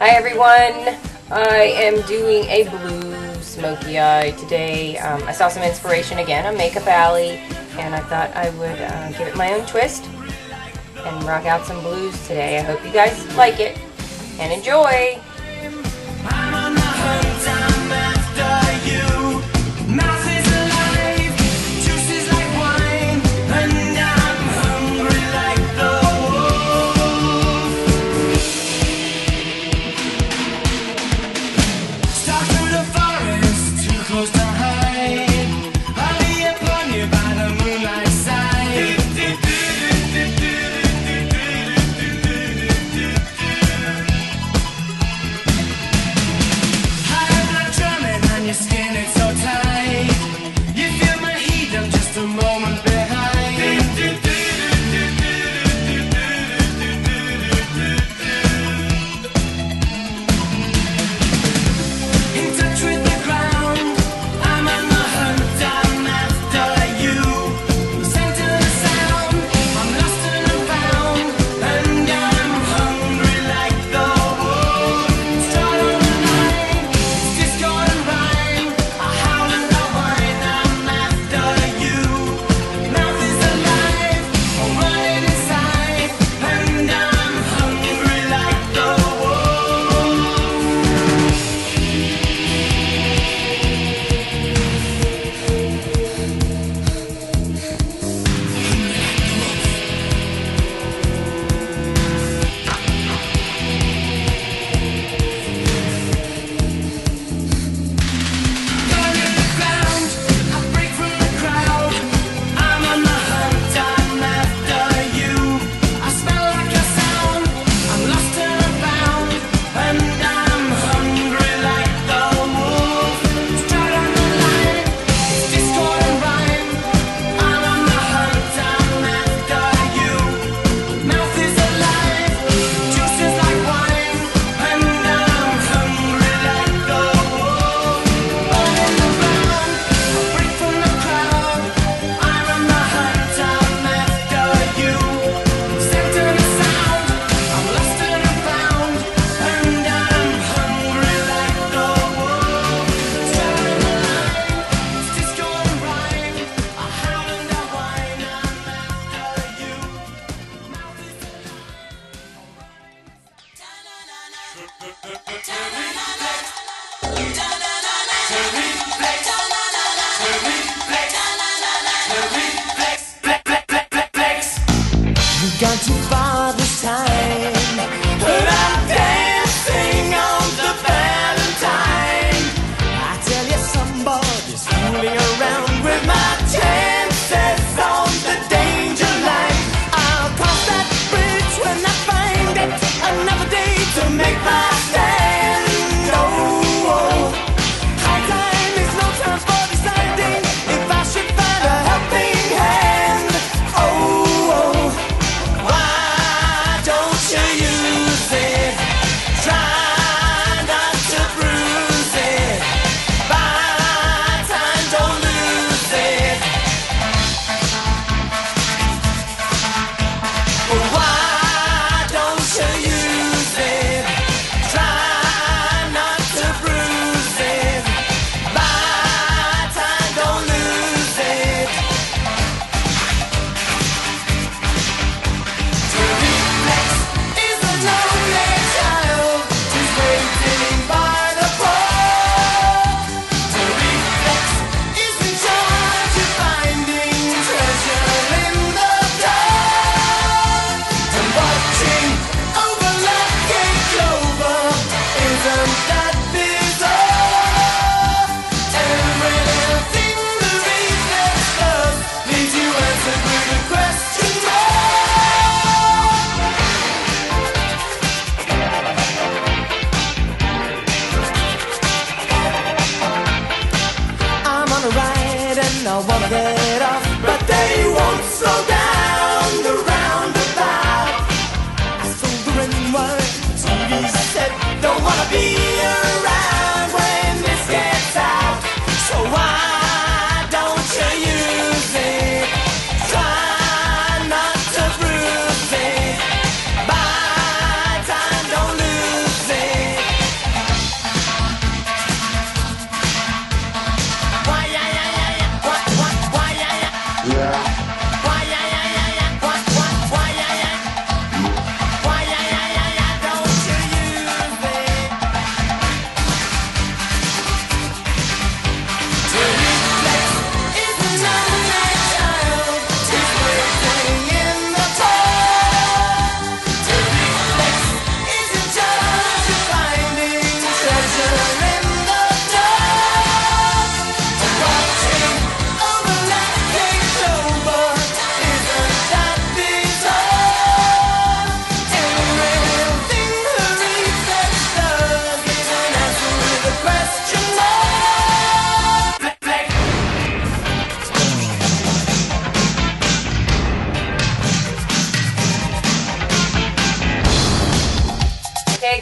Hi everyone, I am doing a blue smoky eye today. I saw some inspiration again on Makeup Alley, and I thought I would give it my own twist and rock out some blues today. I hope you guys like it and enjoy! Gone too far this time, but I'm dancing on the Valentine. I tell you, somebody's fooling around with my chances on the danger line. I'll cross that bridge when I find it. Another day to make my stand. Oh, oh. High time is no time for deciding if I should find a helping hand. Oh, oh. I wanna get off, but they won't slow down the roundabout. I sold the ring word, TV said, don't wanna be around when this gets out. So why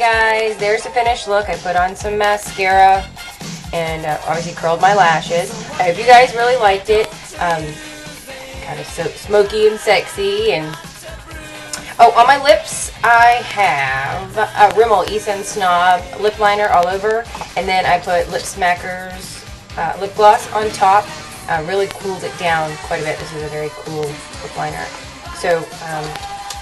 guys, there's the finished look. I put on some mascara and obviously curled my lashes. I hope you guys really liked it. Kind of so smoky and sexy. And oh, on my lips I have a RImmel Eastend Snob lip liner all over, and then I put Lipsmacker's lip gloss on top. Really cooled it down quite a bit. This is a very cool lip liner. So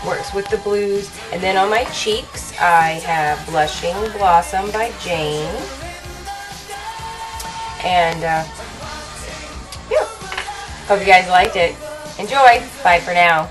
works with the blues. And then on my cheeks I have Blushing Blossom by Jane. And yeah, hope you guys liked it. Enjoy. Bye for now.